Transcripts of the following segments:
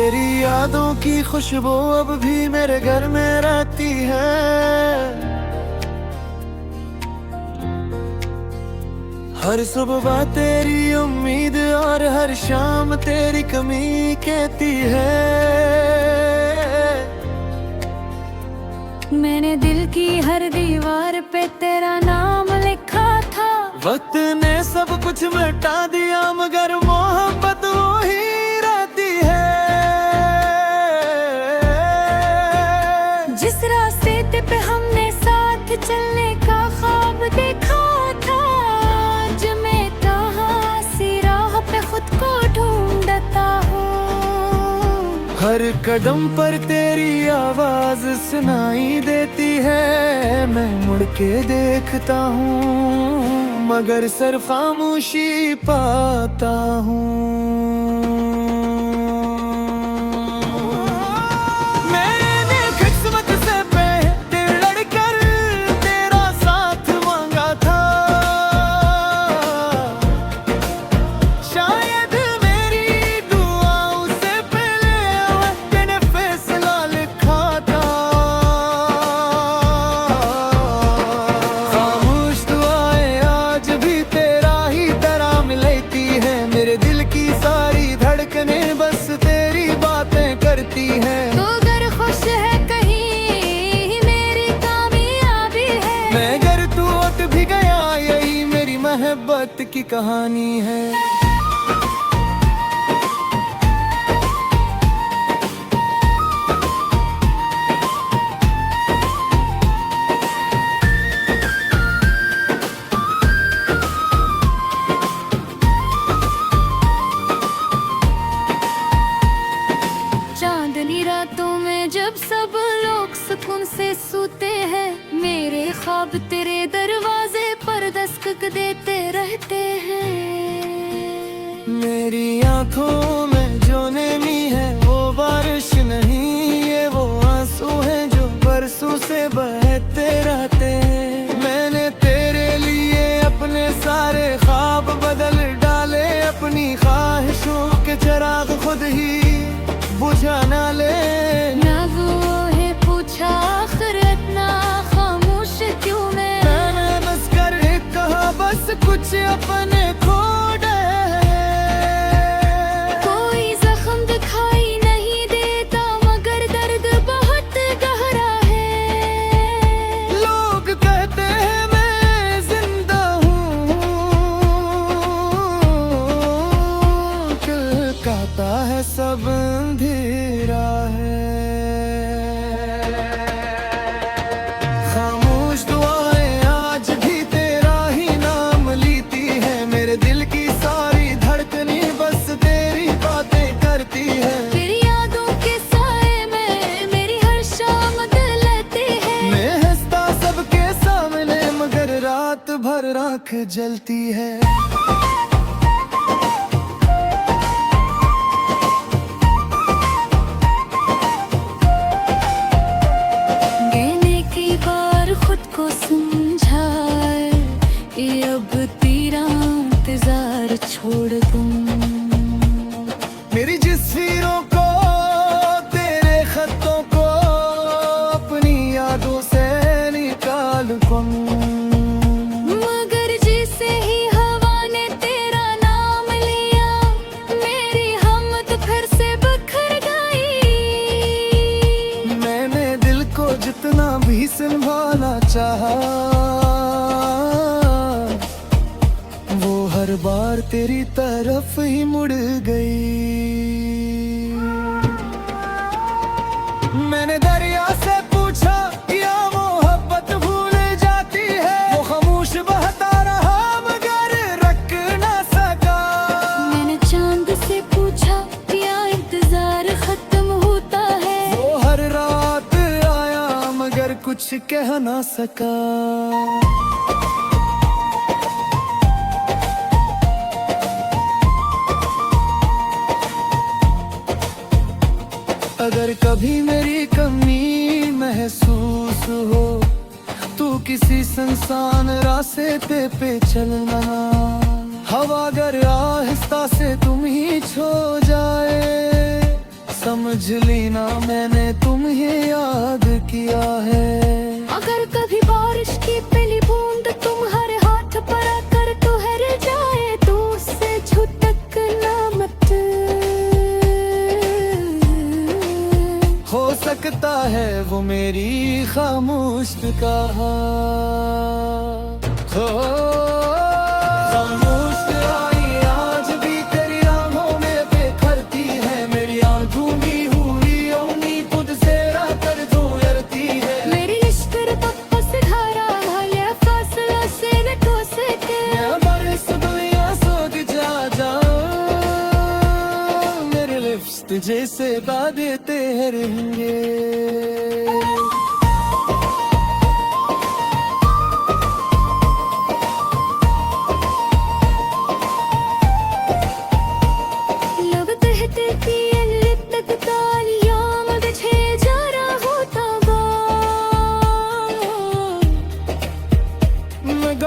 तेरी यादों की खुशबू अब भी मेरे घर में रहती है। हर सुबह तेरी उम्मीद और हर शाम तेरी कमी कहती है। मैंने दिल की हर दीवार पे तेरा नाम लिखा था। वक्त ने सब कुछ मिटा दिया मगर मोहब्बत वही रहती है। जिस रास्ते पे हमने साथ चलने का ख्वाब देखा था, आज मैं कहाँ सी राह पे खुद को ढूंढता हूँ। हर कदम पर तेरी आवाज सुनाई देती है। मैं मुड़ के देखता हूँ मगर सिर्फ खामोशी पाता हूँ। मैंने किस्मत से पहले लड़कर तेरा साथ मांगा था। शायद मेरी दुआओं से पहले वक्त ने फैसला लिखा था। खामोश दुआएं आज भी तेरा ही तरह मिलती है। मेरे दिल की सारी धड़कनें बस तेरी बातें करती हैं। तो अगर खुश है कहीं मेरी कामयाबी है। मैं अगर तू उठ भी गया यही मेरी मोहब्बत की कहानी है। चांदनी रातों में जब सब लोग सुकून से सोते हैं, मेरे ख्वाब तेरे दरवाजे पर दस्तक देते रहते हैं। मेरी आंखों में जो नमी है वो बारिश नहीं, ये वो आंसू हैं जो बरसों से बहते रहते हैं। मैंने तेरे लिए अपने सारे ख्वाब बदल डाले। अपनी ख्वाहिशों के चिराग खुद ही बुझा ना ले। ना वो है पूछा आखिर इतना खामोश क्यों मैंने बस कर कहा बस कुछ अपने खो गए। कोई जख्म दिखाई नहीं देता मगर दर्द बहुत गहरा है। लोग कहते हैं मैं जिंदा हूँ, दिल कहता है सब अंधेरा है। खामोश दुआएं आज भी तेरा ही नाम लेती है। मेरे दिल की सारी धड़कनें बस तेरी बातें करती है। तेरी यादों के साए में मेरी हर शाम दिलती है। मैं हंसता सबके सामने मगर रात भर आँख जलती है। कहने की बार खुद को समझाए, ये अब तेरा इंतजार छोड़ दूं। मेरी तस्वीरों को तेरे खतों को अपनी यादों से निकाल दूं। मगर जैसे ही हवा ने तेरा नाम लिया, मेरी हिम्मत फिर से बिखर गई। मैंने दिल को जितना भी संभाला चाहा, वो हर बार तेरी तरफ ही मुड़ गई। मैंने दरिया से पूछा या मोहब्बत भूल जाती है। वो खामोश बहता रहा मगर रख ना सका। मैंने चांद से पूछा क्या इंतजार खत्म होता है। वो हर रात आया मगर कुछ कह ना सका। अगर कभी मेरी कमी महसूस हो, तू किसी सुनसान रास्ते पे चलना। हवा अगर आहिस्ता से तुम ही छो जाए, समझ लेना मैंने तुम्हें याद किया है। अगर कभी बारिश की पहली बूंद तुम्हारे हाथ पर आकर ठहर जाए तो उससे छुटकना मत। हो सकता है वो मेरी खामोश कहा हो। खामोश आई आज भी तेरी आंखों में बिखरती है, मेरी आंखों में हुई उम्मीद खुद से रातर जो उड़ती है। मेरी इश्क तपस धारा हाले फासला से न तो सके। मैं बरस दुनिया सोच जा मेरे लिप्स तुझे से देते रहेंगे।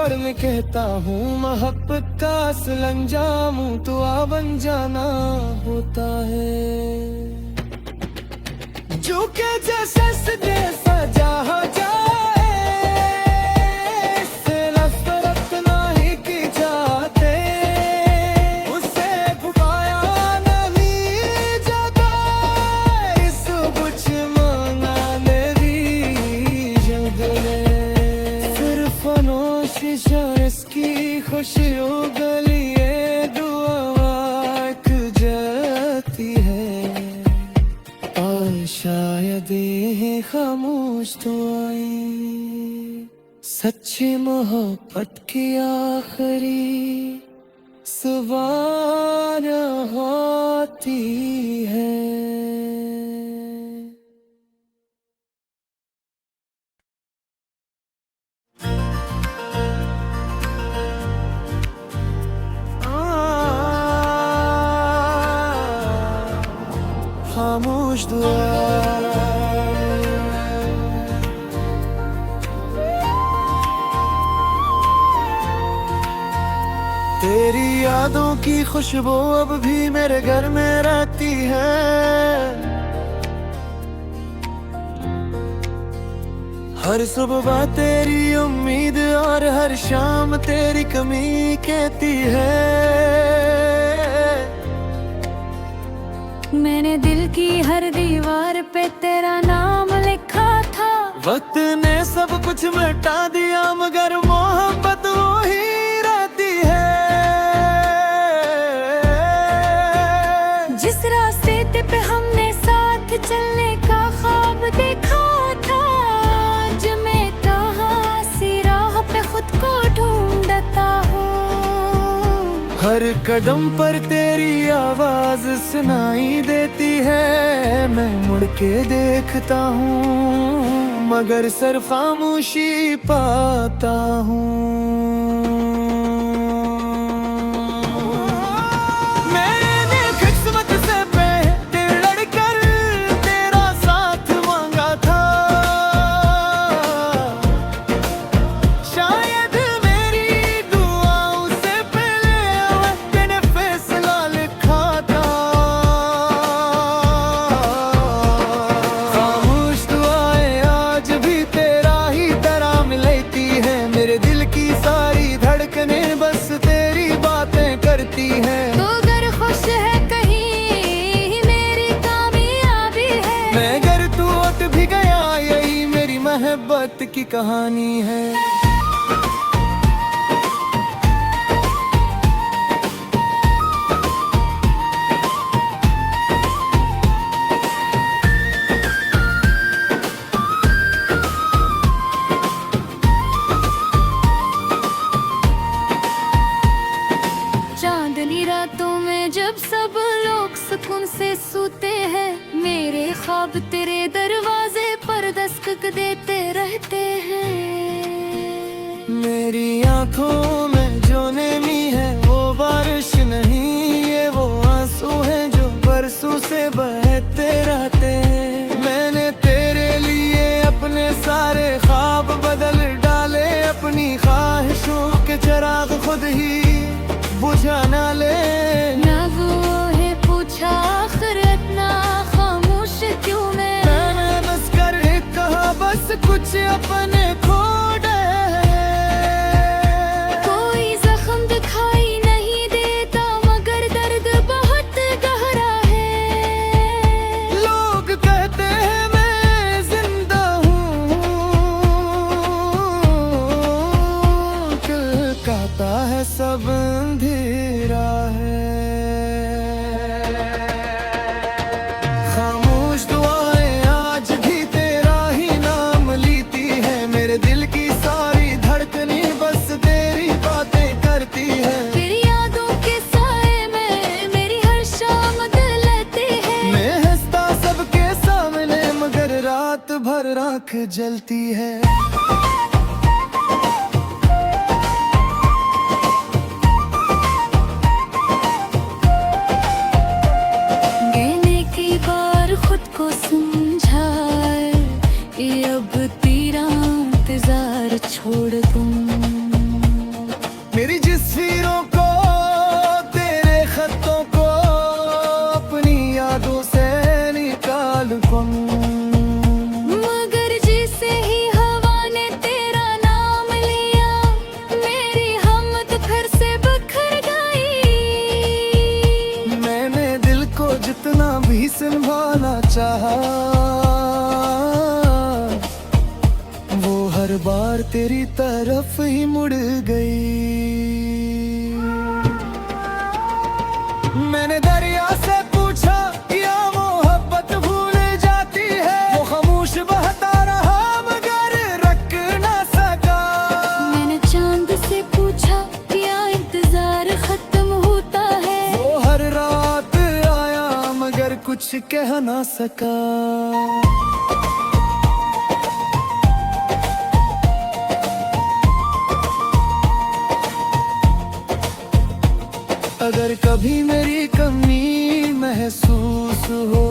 घर में कहता हूँ मोहब्बत का असल अंजाम तो आ बन जाना होता है। जो के जैसे सजे सजा हो जाए इससे नफरत नहीं की जाते, उससे खुफाया नहीं जाता इस कुछ मांगा भी जगले। सिर्फ नोशिश इसकी खुशियों गलिए दुआ एक जाती है और शायद ये खामोश तो आई सच्ची मोहब्बत की आखिरी सुबान होती है। खामोश दुआ तेरी यादों की खुशबू अब भी मेरे घर में रहती है। हर सुबह तेरी उम्मीद और हर शाम तेरी कमी कहती है। मैंने दिल की हर दीवार पे तेरा नाम लिखा था। वक्त ने सब कुछ मिटा दिया मगर मोहब्बत वही रहती है। जिस रास्ते पे हमने साथ चलने का ख्वाब देखा था, आज मैं कहाँ सी राह पे खुद को ढूंढता हूँ। हर कदम पर तेरी आवाज सुनाई देती है, मैं मुड़ के देखता हूँ मगर सिर्फ खामोशी पाता हूँ। मैंने किस्मत से पहले लड़कर तेरा साथ मांगा था, शायद मेरी दुआओं से पहले तेने फैसला लिखा था। खामोश दुआएं आज भी तेरा ही तरह मिलती है, मेरे दिल की सारी धड़कनें बस तेरी बातें करती हैं। तो अगर खुश है कहीं मेरी कामयाबी है, मैं अगर तू उठ भी गया यही मेरी मोहब्बत की कहानी है। चांदनी रातों में जब सब लोग सुकून से सोते हैं, मेरे ख्वाब तेरे दरवाजे पर दस्तक देते रहते हैं। मेरी आंखों में जो नमी है वो बारिश नहीं, ये वो आंसू हैं जो बरसों से बहते रहते हैं। मैंने तेरे लिए अपने सारे ख्वाब बदल डाले, अपनी ख्वाहिशों के चिराग खुद ही बुझा ना ले। ना वो है पूछा आखिरत ना अपने खो गए। कोई जख्म दिखाई नहीं देता मगर दर्द बहुत गहरा है। लोग कहते हैं मैं जिंदा हूँ, दिल कहता है सब अंधेरा है। खामोश दुआएं आज भी तेरा ही नाम लेती है, मेरे दिल की सारी धड़कनें बस तेरी बातें करती है। तेरी यादों के साए में मेरी हर शाम दिल लेती है। मैं हंसता सबके सामने मगर रात भर आँख जलती है। मैंने कई बार खुद को समझाए कि अब तेरा इंतजार छोड़ दूं। मेरी तस्वीरों को तेरे खतों को अपनी यादों से निकाल दूं, मगर जैसे ही हवा ने तेरा नाम लिया मेरी हिम्मत फिर से बिखर गई। मैंने दिल को जितना भी संभाला चाहा वो हर बार तेरी तरफ ही मुड़ गई। मैंने दरिया से पूछा क्या मोहब्बत भूल जाती है, वो खामोश बहता रहा मगर रख ना सका। मैंने चांद से पूछा क्या इंतजार खत्म होता है, वो हर रात आया मगर कुछ कह ना सका। अगर कभी मेरी कमी महसूस हो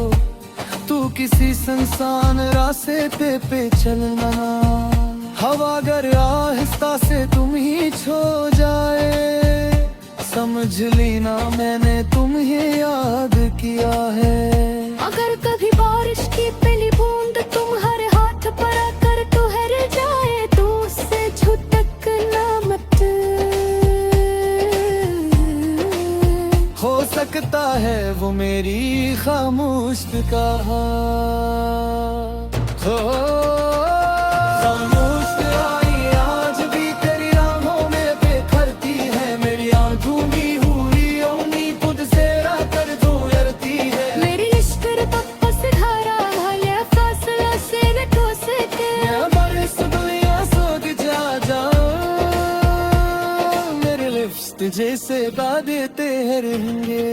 तू किसी सुनसान रास्ते पे चलना, हवा अगर आहिस्ता से तुम ही छो जाए समझ लेना मैंने तुम्हें याद किया है। अगर कभी बारिश की पहली बूंद तुम्हारे हाथ पर आकर ठहर जाए तो उससे झुटकना मत। हो सकता है वो मेरी खामोश कहा हो। खामोश आई आज भी तेरी राहों में बिखरती है, मेरी आंखों में हुई उम्मीद खुद से कर दो डरती है। मेरी इश्क पप्पा से धारा भले फासला से न ठोस के मैं बरस दुनिया सोच जा मेरे लिप्स तुझे से गा देते रहेंगे।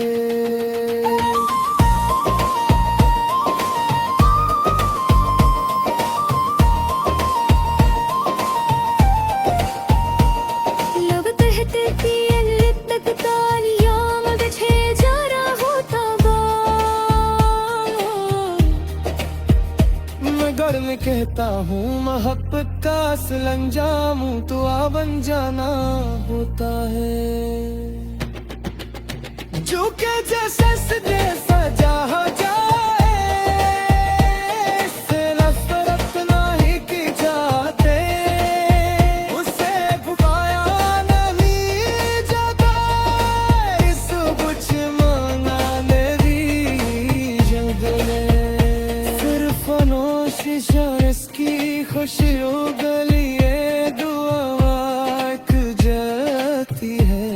लोग कहते कि ये तक तालियां मुझे जरा होता मगर मैं कहता हूँ मोहब्बत का असल अंजाम तो आ बन जाना होता है। जो के जैसे सजे सजा हो जाए इससे नफरत नहीं की जाते, उसे भुलाया नहीं जाता, इस कुछ मांगा मेरी जंगले सिर्फ फनोशिश और इसकी खुशियों गलिए दुआ एक जाती है।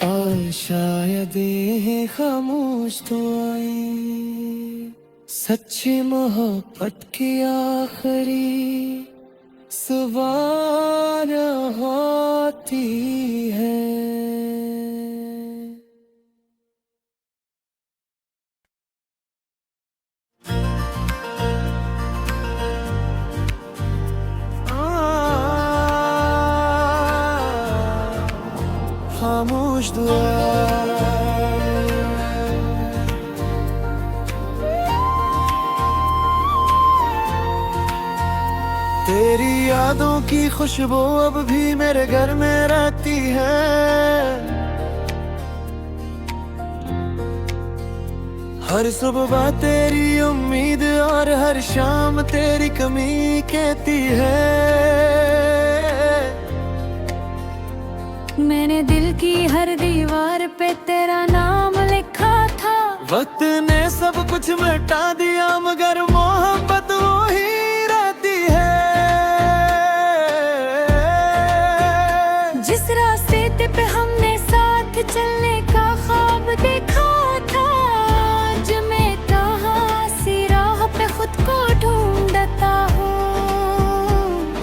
और शायद ये खामोश तो आई सच्ची मोहब्बत की आखिरी सवार होती है। खामोश दुआ तेरी यादों की खुशबू अब भी मेरे घर में रहती है। हर सुबह तेरी उम्मीद और हर शाम तेरी कमी कहती है। मैंने दिल की हर दीवार पे तेरा नाम लिखा था। वक्त ने सब कुछ मिटा दिया मगर मोहब्बत वही रहती है। जिस रास्ते पे हमने साथ चलने का ख्वाब देखा था, आज मैं कहाँ सी राह पे खुद को ढूंढता हूँ।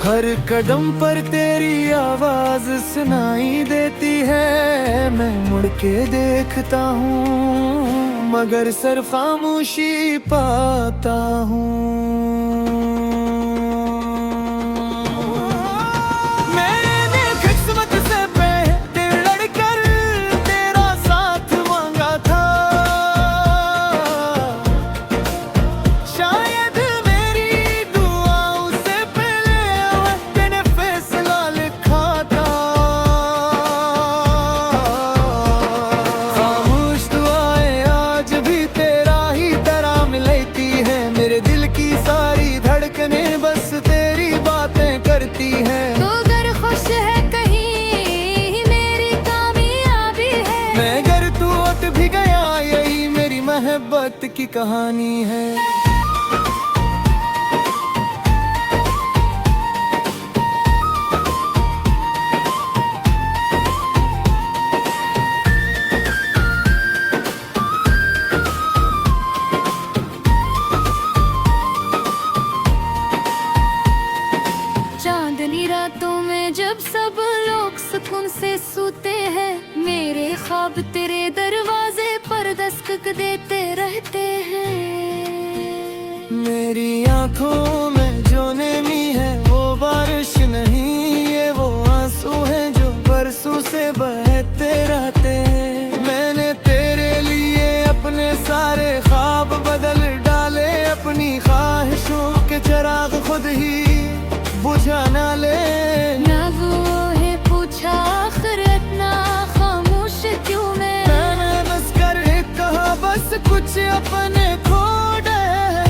हर कदम पर तेरी आवाज सुनाई देती है। मैं मुड़ के देखता हूँ मगर सिर्फ खामोशी पाता हूँ। मैंने किस्मत से पहले लड़कर तेरा साथ मांगा था। शायद मेरी दुआओं से पहले वक्त ने फैसला लिखा था। खामोश दुआएं आज भी तेरा ही तरह मिलती है। मेरे दिल की सारी धड़कनें बस तेरी बातें करती है। तो अगर खुश है कहीं मेरी कामयाबी है। मैं अगर तू उठ भी गया यही मेरी मोहब्बत की कहानी है। चांदनी रातों में जब सब लोग सुकून से सोते हैं, मेरे ख्वाब तेरे दरवाजे पर दस्तक देते रहते हैं। मेरी आंखों में जो नमी है वो बारिश नहीं, ये वो आंसू हैं जो बरसों से बहते रहते हैं। मैंने तेरे लिए अपने सारे ख्वाब बदल डाले। अपनी ख्वाहिशों के चिराग खुद ही बुझा ना ले। ना वो है पूछा आखिर इतना खामोश क्यों मैंने बस कर कहा बस कुछ अपने खो गए।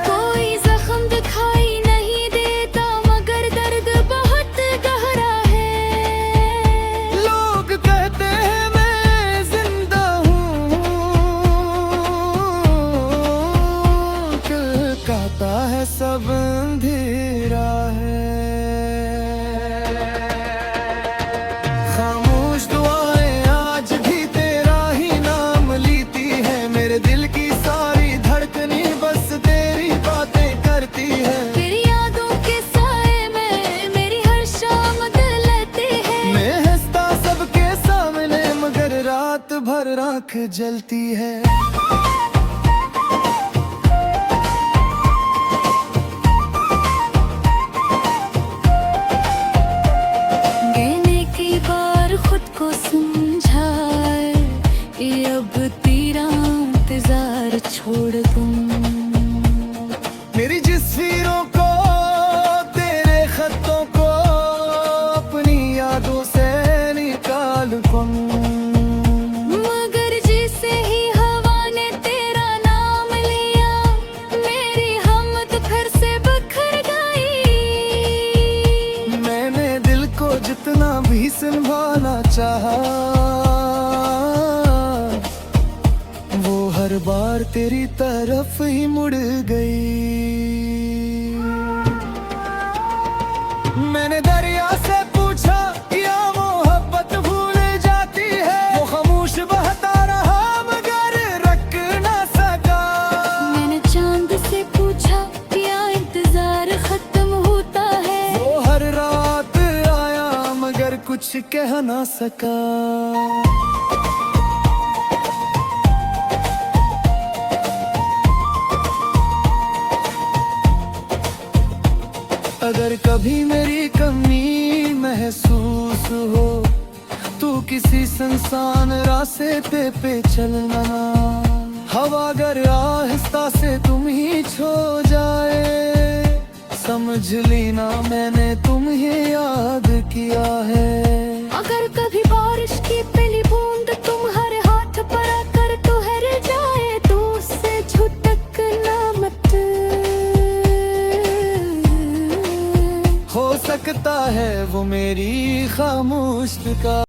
कोई जख्म दिखाई नहीं देता मगर दर्द बहुत गहरा है। लोग कहते हैं मैं जिंदा हूँ, दिल कहता है सब अंधेरा है। खामोश दुआएं आज भी तेरा ही नाम लेती है। मेरे दिल की सारी धड़कनें बस तेरी बातें करती है। तेरी यादों के साए में मेरी हर शाम गलती है। मैं हंसता सबके सामने मगर रात भर आँख जलती है। कहने की बार खुद को समझाए, ये अब तेरा इंतजार छोड़ दूं। मेरी तस्वीरों को तेरे खतों को अपनी यादों से निकाल दूं। मगर जैसे ही हवा ने तेरा नाम लिया, मेरी हिम्मत फिर से बिखर गई। मैंने दिल को जितना भी संभाला चाहा, वो हर बार तेरी तरफ ही मुड़ गई। मैंने दरिया से पूछा क्या मोहब्बत भूल जाती है। वो खामोश बहता रहा मगर रख ना सका। मैंने चांद से पूछा क्या इंतजार खत्म होता है। वो हर रात आया मगर कुछ कह ना सका। अगर कभी मेरी कमी महसूस हो, तू किसी सुनसान रास्ते पे चलना। हवा अगर आहिस्ता से तुम ही छो जाए, समझ लेना मैंने तुम्हें याद किया है। अगर कभी बारिश की पहली बूंद तुम्हारे हाथ पर आकर ठहर है वो मेरी खामोश का